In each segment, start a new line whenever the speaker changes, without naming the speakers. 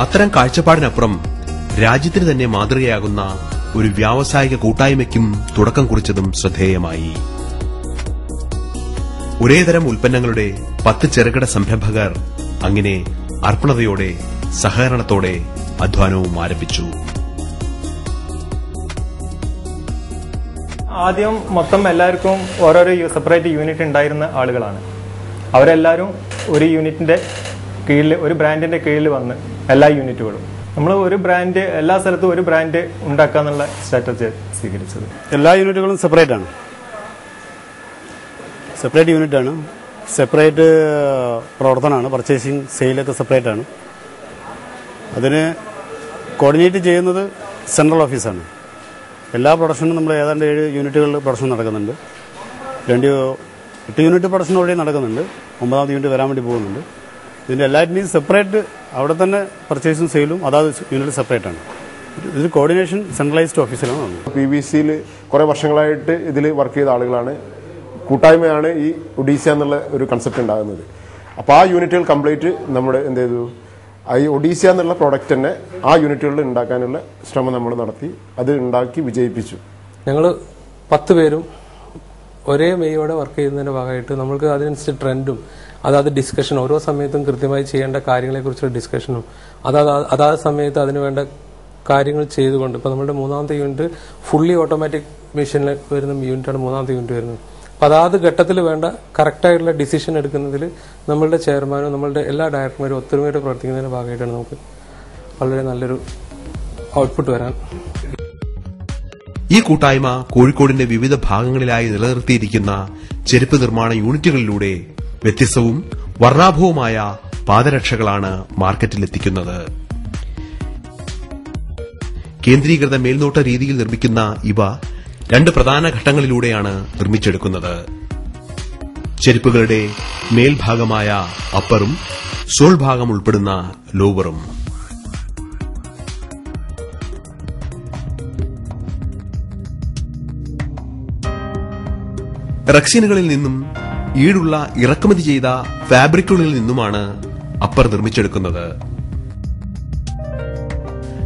അത്തരം കാഴ്ചപ്പാടിനപ്പുറം രാജ്യത്തിന് തന്നെ മാതൃകയാകുന്ന ഒരു വ്യാവസായിക കൂട്ടായ്മയ്ക്കും തുടക്കം കുറിച്ചതും ശ്രദ്ധേയമായി. ഒരേതരം ഉൽപ്പന്നങ്ങളുടെ 10 ചെറുകിട സംരംഭകർ അങ്ങനെ അർപ്പണതയോടെ സഹകരണത്തോടെ അധ്വാനവും ആരംഭിച്ചു.
ആദ്യം മൊത്തം എല്ലാവർക്കും ഓരോരോ സെപ്പറേറ്റ് യൂണിറ്റ് ഉണ്ടായിരുന്ന ആളുകളാണ്. അവരെല്ലാവരും ഒരു യൂണിറ്റിന്റെ കീഴിൽ, ഒരു ബ്രാൻഡിന്റെ കീഴിൽ വന്ന് എല്ലാ യൂണിറ്റുകളും നമ്മൾ ഒരു ബ്രാൻഡ്, എല്ലാ സ്ഥലത്തും ഒരു ബ്രാൻഡ് ഉണ്ടാക്കാന്നുള്ള സ്ട്രാറ്റജി സ്വീകരിച്ചത്.
എല്ലാ യൂണിറ്റുകളും സെപ്പറേറ്റ് ആണ്, സെപ്പറേറ്റ് യൂണിറ്റ് ആണ്, സെപ്പറേറ്റ് പ്രവർത്തനമാണ്. പർച്ചേസിങ്, സെയിലൊക്കെ സെപ്പറേറ്റ് ആണ്. അതിന് കോർഡിനേറ്റ് ചെയ്യുന്നത് സെൻട്രൽ ഓഫീസാണ്. എല്ലാ പ്രൊഡക്ഷനും നമ്മൾ ഏതാണ്ട് 7 യൂണിറ്റുകളിൽ പ്രൊഡക്ഷൻ നടക്കുന്നുണ്ട്. 8 യൂണിറ്റ് പ്രൊഡക്ഷൻ ഓൾറെഡി നടക്കുന്നുണ്ട്. 9ാമത്തെ യൂണിറ്റ് വരാൻ വേണ്ടി പോകുന്നുണ്ട്. ഇതിന്റെ എല്ലാറ്റിനെയും സെപ്പറേറ്റ് അവിടെ തന്നെ പർച്ചേസും സെയിലും അതാത് യൂണിറ്റ് സെപ്പറേറ്റ് ആണ്. ഇത് കോർഡിനേഷൻ സെൻട്രലൈസ്ഡ് ഓഫീസിലാണ്.
PVCയിൽ കുറെ വർഷങ്ങളായിട്ട് ഇതിൽ വർക്ക് ചെയ്ത ആളുകളാണ്. കൂട്ടായ്മയാണ് ഈ ഒഡീസ എന്നുള്ള ഒരു കൺസെപ്റ്റ് ഉണ്ടാകുന്നത്. അപ്പോൾ ആ യൂണിറ്റുകൾ കംപ്ലീറ്റ് നമ്മൾ എന്ത് ചെയ്തു, ഈ ഒഡീസ എന്നുള്ള പ്രോഡക്റ്റ് തന്നെ ആ യൂണിറ്റുകളിൽ ഉണ്ടാക്കാനുള്ള ശ്രമം നമ്മൾ നടത്തി. അത് ഉണ്ടാക്കി വിജയിപ്പിച്ചു.
ഞങ്ങൾ 10 പേരും ഒരേ മെയ്യോടെ വർക്ക് ചെയ്യുന്നതിന്റെ ഭാഗമായിട്ട് നമ്മൾക്ക് അതിനനുസരിച്ച് ട്രെൻഡും അതാത് ഡിസ്കഷൻ, ഓരോ സമയത്തും കൃത്യമായി ചെയ്യേണ്ട കാര്യങ്ങളെക്കുറിച്ചുള്ള ഡിസ്കഷനും അതാത് സമയത്ത് അതിനുവേണ്ട കാര്യങ്ങൾ ചെയ്തുകൊണ്ട്, ഇപ്പോൾ നമ്മുടെ 3ാമത്തെ യൂണിറ്റ് ഫുള്ളി ഓട്ടോമാറ്റിക് മെഷീനിൽ വരുന്ന യൂണിറ്റാണ് 3ാമത്തെ യൂണിറ്റ് വരുന്നത്. അപ്പോൾ അതാത് ഘട്ടത്തിൽ വേണ്ട കറക്റ്റായിട്ടുള്ള ഡിസിഷൻ എടുക്കുന്നതിൽ നമ്മളുടെ ചെയർമാനും നമ്മളുടെ എല്ലാ ഡയറക്ടർമാരും ഒത്തൊരുമയോടെ പ്രവർത്തിക്കുന്നതിന്റെ ഭാഗമായിട്ടാണ് നമുക്ക് വളരെ നല്ലൊരു ഔട്ട്പുട്ട് വരാൻ.
ഈ കൂട്ടായ്മ കോഴിക്കോടിന്റെ വിവിധ ഭാഗങ്ങളിലായി നിലനിർത്തിയിരിക്കുന്ന ചെരുപ്പ് നിർമ്മാണ യൂണിറ്റുകളിലൂടെ വ്യത്യസ്തവും വർണ്ണാഭവുമായ പാദരക്ഷകളാണ് മാർക്കറ്റിലെത്തിക്കുന്നത്. കേന്ദ്രീകൃത മേൽനോട്ട രീതിയിൽ നിർമ്മിക്കുന്ന ഇവ 2 പ്രധാന ഘട്ടങ്ങളിലൂടെയാണ് നിർമ്മിച്ചെടുക്കുന്നത്. ചെരുപ്പുകളുടെ മേൽഭാഗമായ അപ്പറും സോൾ ഭാഗം ഉൾപ്പെടുന്ന ലോവറും. റക്സിനുകളിൽ നിന്നും ഈടുള്ള ഇറക്കുമതി ചെയ്ത ഫാബ്രിക്കുകളിൽ നിന്നുമാണ് അപ്പർ നിർമ്മിച്ചെടുക്കുന്നത്.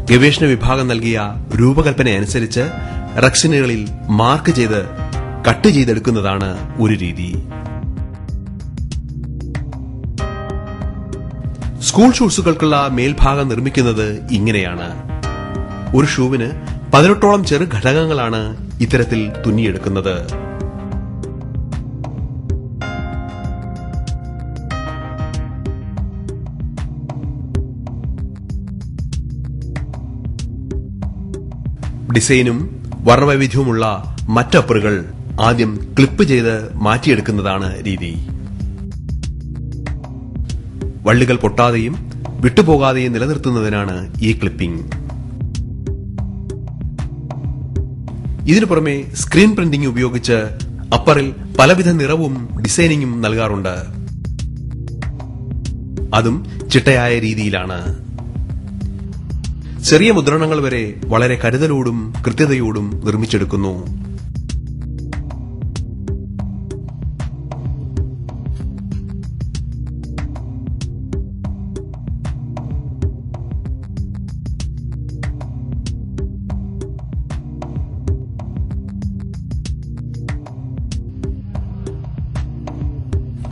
ഗവേഷണ വിഭാഗം നൽകിയ രൂപകൽപ്പന അനുസരിച്ച് റക്സിനുകളിൽ മാർക്ക് ചെയ്ത് കട്ട് ചെയ്തെടുക്കുന്നതാണ് ഒരു രീതി. സ്കൂൾ ഷൂസുകൾക്കുള്ള മേൽഭാഗം നിർമ്മിക്കുന്നത് ഇങ്ങനെയാണ്. ഒരു ഷൂവിന് 18ഓളം ചെറു ഘടകങ്ങളാണ് ഇത്തരത്തിൽ തുന്നിയെടുക്കുന്നത്. ഡിസൈനും വർണ്ണവൈവിധ്യവുമുള്ള മറ്റപ്പറുകൾ ആദ്യം ക്ലിപ്പ് ചെയ്ത് മാറ്റിയെടുക്കുന്നതാണ് രീതി. വള്ളികൾ പൊട്ടാതെയും വിട്ടുപോകാതെയും നിലനിർത്തുന്നതിനാണ് ഈ ക്ലിപ്പിംഗ്. ഇതിനു പുറമെ സ്ക്രീൻ പ്രിന്റിംഗ് ഉപയോഗിച്ച് അപ്പറിൽ പലവിധ നിറവും ഡിസൈനിങ്ങും നൽകാറുണ്ട്. അതും ചിട്ടയായ രീതിയിലാണ്. ചെറിയ മുദ്രണങ്ങൾ വരെ വളരെ കരുതലോടും കൃത്യതയോടും നിർമ്മിച്ചെടുക്കുന്നു.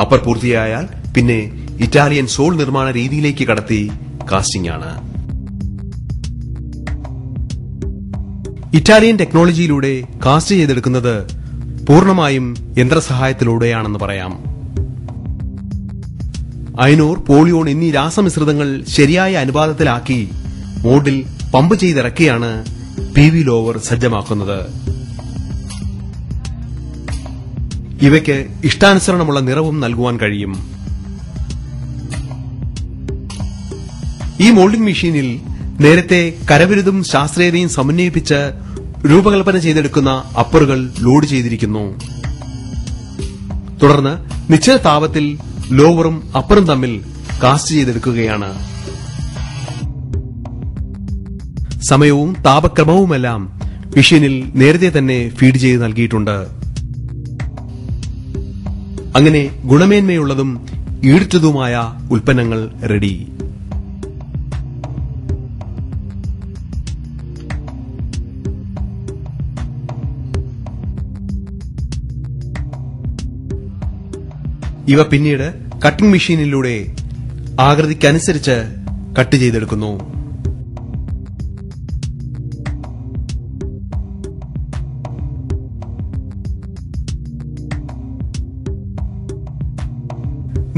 അപ്പർ പൂർത്തിയായാൽ പിന്നെ ഇറ്റാലിയൻ സോൾ നിർമ്മാണ രീതിയിലേക്ക് കടത്തി കാസ്റ്റിംഗ് ആണ്. ഇറ്റാലിയൻ ടെക്നോളജിയിലൂടെ കാസ്റ്റ് ചെയ്തെടുക്കുന്നത് പൂർണ്ണമായും യന്ത്രസഹായത്തിലൂടെയാണെന്ന് പറയാം. അയനോർ, പോളിയോൺ എന്നീ രാസമിശ്രിതങ്ങൾ ശരിയായ അനുപാതത്തിലാക്കി മോഡിൽ പമ്പ് ചെയ്തിറക്കിയാണ് PV ലോവർ സജ്ജമാക്കുന്നത്. ഇവയ്ക്ക് ഇഷ്ടാനുസരണമുള്ള നിറവും നൽകുവാൻ കഴിയും. ഈ മോൾഡിംഗ് മെഷീനിൽ നേരത്തെ കരവിരുതും ശാസ്ത്രീയതയും സമന്വയിപ്പിച്ച് രൂപകൽപ്പന ചെയ്തെടുക്കുന്ന അപ്പറുകൾ ലോഡ് ചെയ്തിരിക്കുന്നു. തുടർന്ന് നിശ്ചിത താപത്തിൽ ലോവറും അപ്പറും തമ്മിൽ കാസ്റ്റ് ചെയ്തെടുക്കുകയാണ്. സമയവും താപക്രമവുമെല്ലാം മെഷീനിൽ നേരത്തെ തന്നെ ഫീഡ് ചെയ്ത് നൽകിയിട്ടുണ്ട്. അങ്ങനെ ഗുണമേന്മയുള്ളതും ഈടുറ്റതുമായ ഉൽപ്പന്നങ്ങൾ റെഡി. ഇവ പിന്നീട് കട്ടിംഗ് മെഷീനിലൂടെ ആകൃതിക്കനുസരിച്ച് കട്ട് ചെയ്തെടുക്കുന്നു.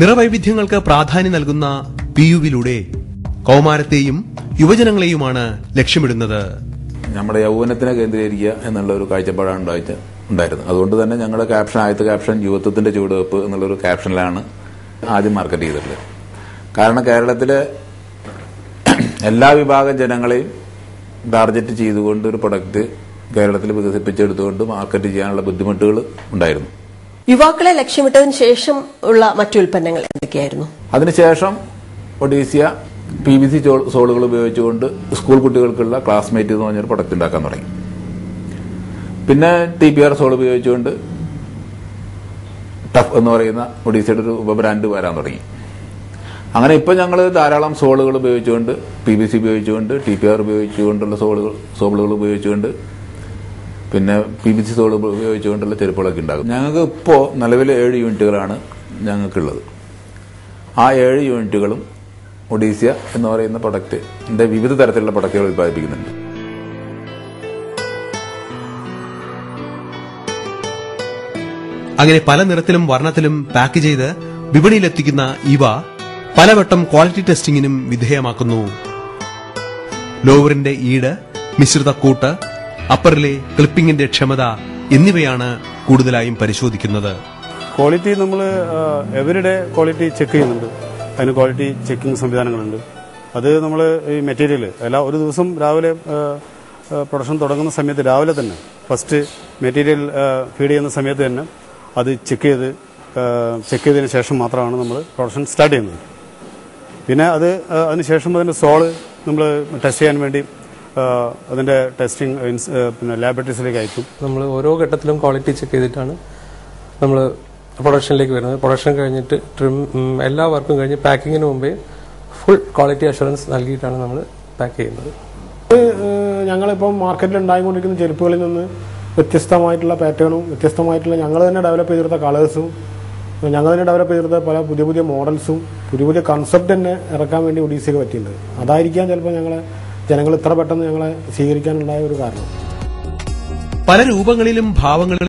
നിറവൈവിധ്യങ്ങൾക്ക് പ്രാധാന്യം നൽകുന്ന പിയുവിലൂടെ കൗമാരത്തെയും യുവജനങ്ങളെയുമാണ് ലക്ഷ്യമിടുന്നത്.
നമ്മുടെ യൗവനത്തിനെ കേന്ദ്രീകരിക്കുക എന്നുള്ള ഒരു കാഴ്ചപ്പാടാണ് ഉണ്ടായിരുന്നത്. അതുകൊണ്ട് തന്നെ ഞങ്ങളുടെ ആദ്യത്തെ ക്യാപ്ഷൻ യുവത്വത്തിന്റെ ചുവടുവെപ്പ് എന്നുള്ളൊരു ക്യാപ്ഷനിലാണ് ആദ്യം മാർക്കറ്റ് ചെയ്തിട്ടുള്ളത്. കാരണം കേരളത്തിലെ എല്ലാ വിഭാഗം ജനങ്ങളെയും ടാർഗറ്റ് ചെയ്തുകൊണ്ട് ഒരു പ്രൊഡക്റ്റ് കേരളത്തിൽ വികസിപ്പിച്ചെടുത്തുകൊണ്ട് മാർക്കറ്റ് ചെയ്യാനുള്ള ബുദ്ധിമുട്ടുകൾ ഉണ്ടായിരുന്നു.
യുവാക്കളെ ലക്ഷ്യമിട്ടതിന് ശേഷം ഉള്ള മറ്റു ഉൽപ്പന്നങ്ങൾ എന്തൊക്കെയായിരുന്നു?
അതിനുശേഷം ഒഡീസിയ PVC സോളുകൾ ഉപയോഗിച്ചുകൊണ്ട് സ്കൂൾ കുട്ടികൾക്കുള്ള ക്ലാസ്മേറ്റ് എന്ന് പറഞ്ഞൊരു പ്രൊഡക്റ്റ് ഉണ്ടാക്കാൻ തുടങ്ങി. പിന്നെ TPR സോൾ ഉപയോഗിച്ചുകൊണ്ട് ടഫ് എന്ന് പറയുന്ന ഒഡീസിയുടെ ഒരു ഉപബ്രാൻഡ് വരാൻ തുടങ്ങി. അങ്ങനെ ഇപ്പം ഞങ്ങൾ ധാരാളം സോളുകൾ ഉപയോഗിച്ചുകൊണ്ട് PVC ഉപയോഗിച്ചുകൊണ്ട് TPR ഉപയോഗിച്ചുകൊണ്ടുള്ള സോളുകൾ ഉപയോഗിച്ചുകൊണ്ട് പിന്നെ PVC സോൾ ഉപയോഗിച്ചുകൊണ്ടുള്ള ചെരുപ്പുകളൊക്കെ ഉണ്ടാകും. ഞങ്ങൾക്ക് ഇപ്പോൾ നിലവിൽ 7 യൂണിറ്റുകളാണ് ഞങ്ങൾക്കുള്ളത്. ആ 7 യൂണിറ്റുകളും ഒഡീസിയ എന്ന് പറയുന്ന പ്രൊഡക്റ്റിന്റെ വിവിധ തരത്തിലുള്ള പ്രൊഡക്റ്റുകൾ ഉത്പാദിപ്പിക്കുന്നുണ്ട്.
അങ്ങനെ പല നിറത്തിലും വർണ്ണത്തിലും പാക്ക് ചെയ്ത് വിപണിയിലെത്തിക്കുന്ന ഇവ പലവട്ടം ക്വാളിറ്റി ടെസ്റ്റിംഗിനും വിധേയമാക്കുന്നു. ലോവറിന്റെ ഈട്, മിശ്രിത കൂട്ട്, അപ്പറിലെ ക്ലിപ്പിംഗിന്റെ ക്ഷമത എന്നിവയാണ് കൂടുതലായും പരിശോധിക്കുന്നത്.
ക്വാളിറ്റി നമ്മൾ എവരിഡേ ക്വാളിറ്റി ചെക്ക് ചെയ്യുന്നുണ്ട്. അതിന് ക്വാളിറ്റി ചെക്കിംഗ് സംവിധാനങ്ങളുണ്ട്. അത് നമ്മൾ ഈ മെറ്റീരിയൽ ഒരു ദിവസം രാവിലെ പ്രൊഡക്ഷൻ തുടങ്ങുന്ന സമയത്ത് രാവിലെ തന്നെ ഫസ്റ്റ് മെറ്റീരിയൽ ഫീഡ് ചെയ്യുന്ന സമയത്ത് തന്നെ അത് ചെക്ക് ചെയ്തതിന് ശേഷം മാത്രമാണ് നമ്മൾ പ്രൊഡക്ഷൻ സ്റ്റാർട്ട് ചെയ്യുന്നത്. പിന്നെ അതിനുശേഷം അതിൻ്റെ സോള് നമ്മൾ ടെസ്റ്റ് ചെയ്യാൻ വേണ്ടി അതിൻ്റെ ടെസ്റ്റിംഗ് പിന്നെ ലാബറട്ടറീസിലേക്ക് അയക്കും.
നമ്മൾ ഓരോ ഘട്ടത്തിലും ക്വാളിറ്റി ചെക്ക് ചെയ്തിട്ടാണ് നമ്മൾ പ്രൊഡക്ഷനിലേക്ക് വരുന്നത്. പ്രൊഡക്ഷൻ കഴിഞ്ഞിട്ട് എല്ലാ വർക്കും കഴിഞ്ഞ് പാക്കിങ്ങിന് മുമ്പേ ഫുൾ ക്വാളിറ്റി അഷുറൻസ് നൽകിയിട്ടാണ് നമ്മൾ പാക്ക് ചെയ്യുന്നത്.
ഞങ്ങളിപ്പം മാർക്കറ്റിൽ ഉണ്ടായിക്കൊണ്ടിരിക്കുന്ന ചെരുപ്പുകളിൽ നിന്ന് വ്യത്യസ്തമായിട്ടുള്ള പാറ്റേണും വ്യത്യസ്തമായിട്ടുള്ള ഞങ്ങൾ തന്നെ ഡെവലപ്പ് ചെയ്തെടുത്ത കളേഴ്സും ഞങ്ങൾ തന്നെ ഡെവലപ്പ് ചെയ്തെടുത്ത പല പുതിയ പുതിയ മോഡൽസും പുതിയ കൺസെപ്റ്റ് തന്നെ ഇറക്കാൻ വേണ്ടി ഒഡീസിയൊക്കെ പറ്റിയിട്ടുണ്ട്. അതായിരിക്കാം ചിലപ്പോൾ ജനങ്ങൾ ഇത്ര പെട്ടെന്ന് ഞങ്ങളെ സ്വീകരിക്കാനുണ്ടായ ഒരു കാരണം.
പല രൂപങ്ങളിലും ഭാവങ്ങളിലും